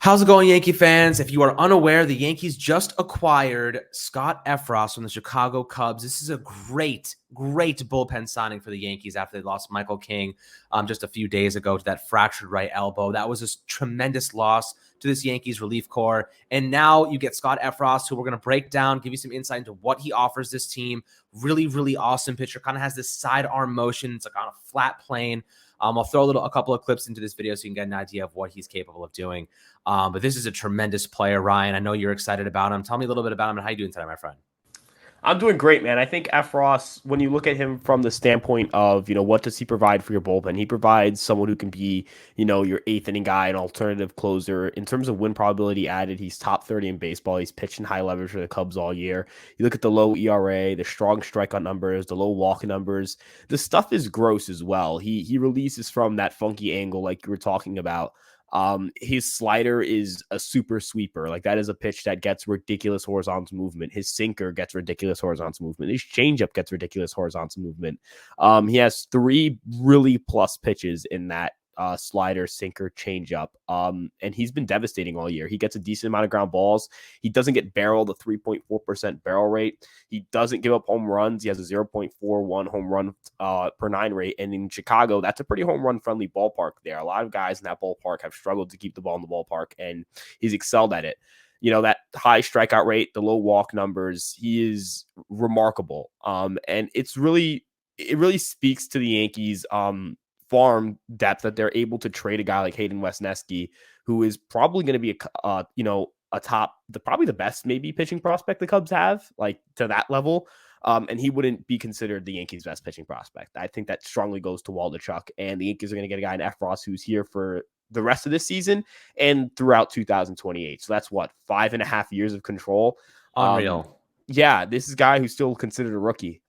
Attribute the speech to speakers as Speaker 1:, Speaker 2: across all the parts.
Speaker 1: How's it going, Yankee fans? If you are unaware, the Yankees just acquired Scott Effross from the Chicago Cubs. This is a great bullpen signing for the Yankees after they lost Michael King just a few days ago to that fractured right elbow. That was a tremendous loss to this Yankees relief corps. And now you get Scott Effross, who we're going to break down, give you some insight into what he offers this team. Really awesome pitcher. Kind of has this sidearm motion. It's like on a flat plane. I'll throw a couple of clips into this video so you can get an idea of what he's capable of doing. But this is a tremendous player, Ryan. I know you're excited about him. Tell me a little bit about him and how you doing today, my friend.
Speaker 2: I'm doing great, man. I think Effross, when you look at him from the standpoint of, what does he provide for your bullpen? He provides someone who can be, your eighth inning guy, an alternative closer. In terms of win probability added, he's top 30 in baseball. He's pitched in high leverage for the Cubs all year. You look at the low ERA, the strong strikeout numbers, the low walk numbers. The stuff is gross as well. He releases from that funky angle like you were talking about. His slider is a super sweeper. Like, that is a pitch that gets ridiculous horizontal movement. His sinker gets ridiculous horizontal movement. His changeup gets ridiculous horizontal movement. He has 3 really plus pitches in that slider, sinker, changeup. And he's been devastating all year. He gets a decent amount of ground balls. He doesn't get barreled, a 3.4% barrel rate. He doesn't give up home runs. He has a 0.41 home run per 9 rate. And in Chicago, that's a pretty home run friendly ballpark there. A lot of guys in that ballpark have struggled to keep the ball in the ballpark, and he's excelled at it. That high strikeout rate, the low walk numbers, he is remarkable. And it really speaks to the Yankees farm depth that they're able to trade a guy like Hayden Wesneski, who is probably going to be probably the best maybe pitching prospect the Cubs have, like, to that level. And he wouldn't be considered the Yankees' best pitching prospect. I think that strongly goes to Waldichuk, and the Yankees are going to get a guy in Effross who's here for the rest of this season and throughout 2028. So that's 5.5 years of control.
Speaker 1: Unreal.
Speaker 2: Yeah, this is a guy who's still considered a rookie.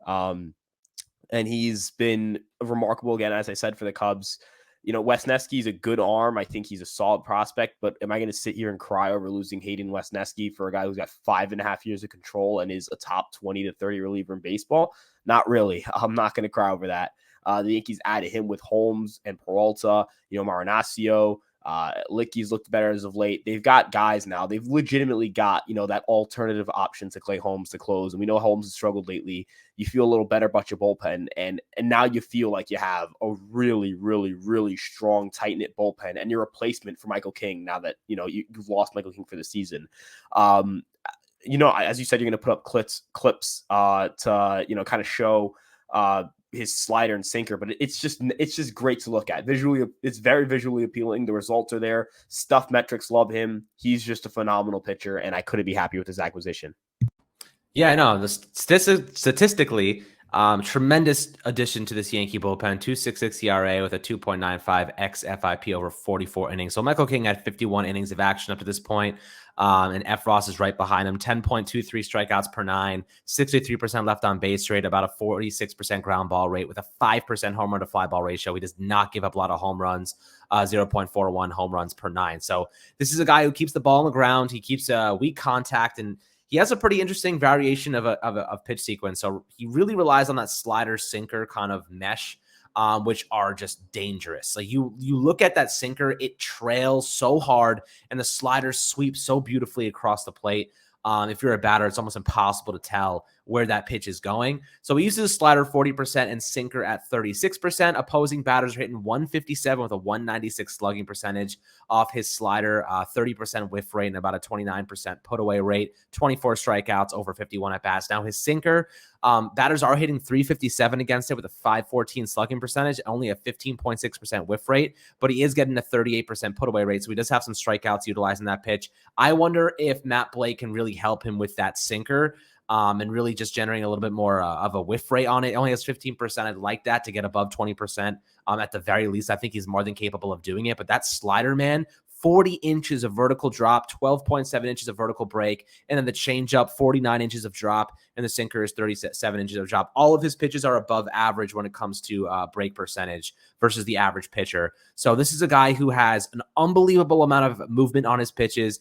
Speaker 2: And he's been remarkable again, as I said, for the Cubs. Wesneski is a good arm. I think he's a solid prospect, but am I going to sit here and cry over losing Hayden Wesneski for a guy who's got 5.5 years of control and is a top 20 to 30 reliever in baseball? Not really. I'm not going to cry over that. The Yankees added him with Holmes and Peralta, Marinaccio. Licky's looked better as of late. They've got guys now. They've legitimately got, that alternative option to Clay Holmes to close. And we know Holmes has struggled lately. You feel a little better about your bullpen. And now you feel like you have a really strong, tight-knit bullpen and your replacement for Michael King now that, you've lost Michael King for the season. As you said, you're going to put up clips to, kind of show his slider and sinker, but it's just great to look at. Visually, it's very visually appealing. The results are there. Stuff metrics love him. He's just a phenomenal pitcher, and I couldn't be happy with his acquisition.
Speaker 1: Yeah, I know. Statistically, tremendous addition to this Yankee bullpen. 2.66 ERA with a 2.95 xFIP over 44 innings. So Michael King had 51 innings of action up to this point. And Effross is right behind him. 10.23 strikeouts per 9, 63% left on base rate, about a 46% ground ball rate with a 5% home run to fly ball ratio. He does not give up a lot of home runs, 0.41 home runs per 9. So this is a guy who keeps the ball on the ground. He keeps weak contact, and he has a pretty interesting variation of pitch sequence. So he really relies on that slider sinker kind of mesh, which are just dangerous. Like you look at that sinker, it trails so hard, and the slider sweeps so beautifully across the plate. If you're a batter, it's almost impossible to tell where that pitch is going. So he uses a slider 40% and sinker at 36%. Opposing batters are hitting 157 with a 196 slugging percentage off his slider, 30% whiff rate and about a 29% put away rate, 24 strikeouts over 51 at bats. Now his sinker, batters are hitting 357 against it with a 514 slugging percentage, only a 15.6% whiff rate, but he is getting a 38% put away rate. So he does have some strikeouts utilizing that pitch. I wonder if Matt Blake can really help him with that sinker. And really just generating a little bit more of a whiff rate on it. It only has 15%. I'd like that to get above 20%. At the very least, I think he's more than capable of doing it. But that slider, man, 40 inches of vertical drop, 12.7 inches of vertical break, and then the changeup, 49 inches of drop, and the sinker is 37 inches of drop. All of his pitches are above average when it comes to break percentage versus the average pitcher. So this is a guy who has an unbelievable amount of movement on his pitches.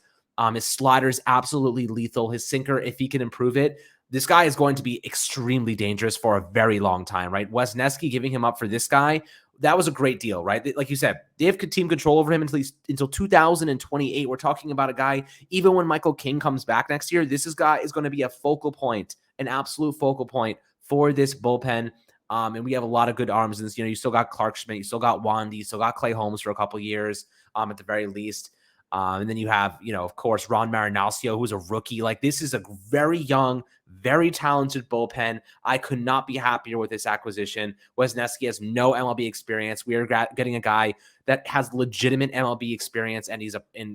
Speaker 1: His slider is absolutely lethal. His sinker, if he can improve it, this guy is going to be extremely dangerous for a very long time, right? Wesneski giving him up for this guy, that was a great deal, right? Like you said, they have team control over him until 2028. We're talking about a guy, even when Michael King comes back next year, guy is going to be a focal point, an absolute focal point for this bullpen. And we have a lot of good arms in this. You still got Clark Schmidt, you still got Wandy, you still got Clay Holmes for a couple years, at the very least. And then you have, of course, Ron Marinaccio, who's a rookie. Like, this is a very young, very talented bullpen. I could not be happier with this acquisition. Wisniewski has no MLB experience. We are getting a guy that has legitimate MLB experience, and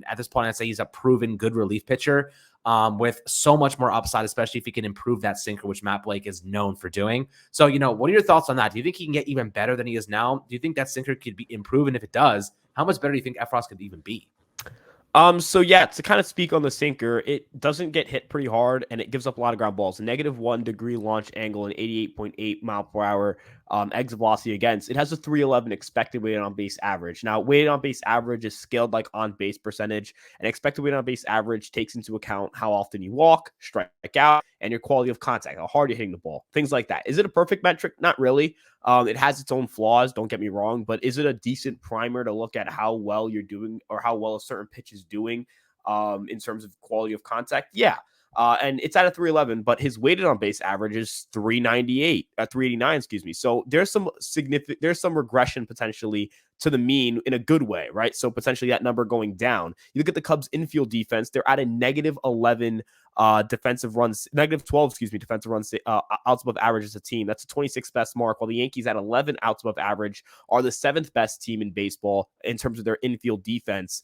Speaker 1: at this point, I'd say he's a proven good relief pitcher, with so much more upside, especially if he can improve that sinker, which Matt Blake is known for doing. So, what are your thoughts on that? Do you think he can get even better than he is now? Do you think that sinker could be improved? And if it does, how much better do you think Effross could even be?
Speaker 2: So yeah, to kind of speak on the sinker, it doesn't get hit pretty hard and it gives up a lot of ground balls. -1 degree launch angle and 88.8 mile per hour exit velocity against. It has a 311 expected weighted on base average. Now, weighted on base average is scaled like on base percentage, and expected weighted on base average takes into account how often you walk, strike out, and your quality of contact, how hard you're hitting the ball, things like that. Is it a perfect metric? Not really. It has its own flaws, don't get me wrong, but is it a decent primer to look at how well you're doing or how well a certain pitch is doing in terms of quality of contact? Yeah. And it's at a 311, but his weighted on base average is 389, excuse me. So there's some regression potentially to the mean in a good way, right? So potentially that number going down. You look at the Cubs infield defense, they're at a -11 defensive runs, -12, excuse me, defensive runs outs above average as a team. That's a 26th best mark, while the Yankees at 11 outs above average are the 7th best team in baseball in terms of their infield defense.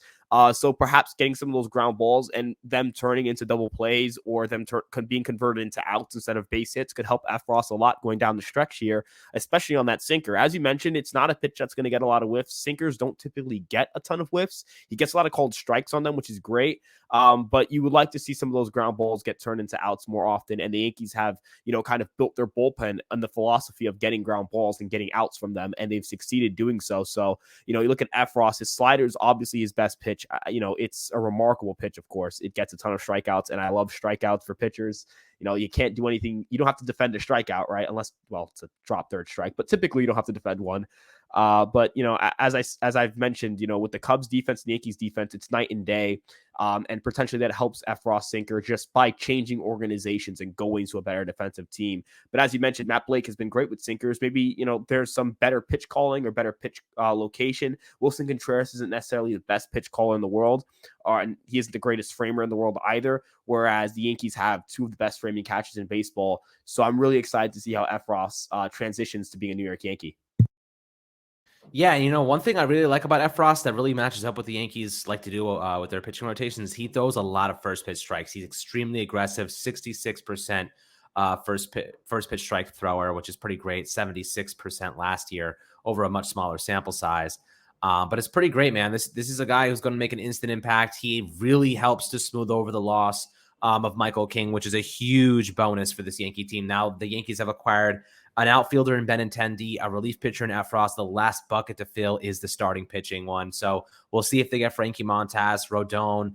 Speaker 2: So perhaps getting some of those ground balls and them turning into double plays or them being converted into outs instead of base hits could help Effross a lot going down the stretch here, especially on that sinker. As you mentioned, it's not a pitch that's going to get a lot of whiffs. Sinkers don't typically get a ton of whiffs. He gets a lot of called strikes on them, which is great. But you would like to see some of those ground balls get turned into outs more often. And the Yankees have, kind of built their bullpen on the philosophy of getting ground balls and getting outs from them, and they've succeeded doing so. So, you look at Effross, his slider is obviously his best pitch. It's a remarkable pitch, of course. It gets a ton of strikeouts, and I love strikeouts for pitchers. You can't do anything. You don't have to defend a strikeout, right? Unless, it's a drop third strike, but typically you don't have to defend one. But as I've mentioned, with the Cubs defense and the Yankees defense, it's night and day. And potentially that helps Effross sinker just by changing organizations and going to a better defensive team. But as you mentioned, Matt Blake has been great with sinkers. Maybe, there's some better pitch calling or better pitch location. Wilson Contreras isn't necessarily the best pitch caller in the world, and he isn't the greatest framer in the world either. Whereas the Yankees have two of the best framing catchers in baseball. So I'm really excited to see how Effross transitions to being a New York Yankee.
Speaker 1: Yeah, one thing I really like about Effross that really matches up with the Yankees like to do with their pitching rotations, he throws a lot of first pitch strikes. He's extremely aggressive, 66% first pitch strike thrower, which is pretty great, 76% last year over a much smaller sample size. But it's pretty great, man. This is a guy who's going to make an instant impact. He really helps to smooth over the loss of Michael King, which is a huge bonus for this Yankee team. Now the Yankees have acquired an outfielder in Benintendi, a relief pitcher in Effross. The last bucket to fill is the starting pitching one. So we'll see if they get Frankie Montas, Rodon.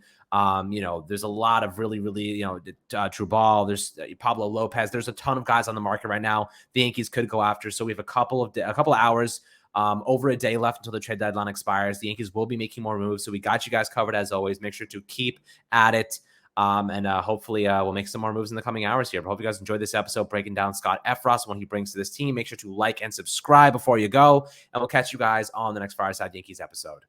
Speaker 1: There's a lot of really, Trubal. There's Pablo Lopez. There's a ton of guys on the market right now the Yankees could go after. So we have a couple of hours, over a day left until the trade deadline expires. The Yankees will be making more moves. So we got you guys covered as always. Make sure to keep at it. And hopefully we'll make some more moves in the coming hours here. But hope you guys enjoyed this episode breaking down Scott Effross, what he brings to this team. Make sure to like and subscribe before you go. And we'll catch you guys on the next Fireside Yankees episode.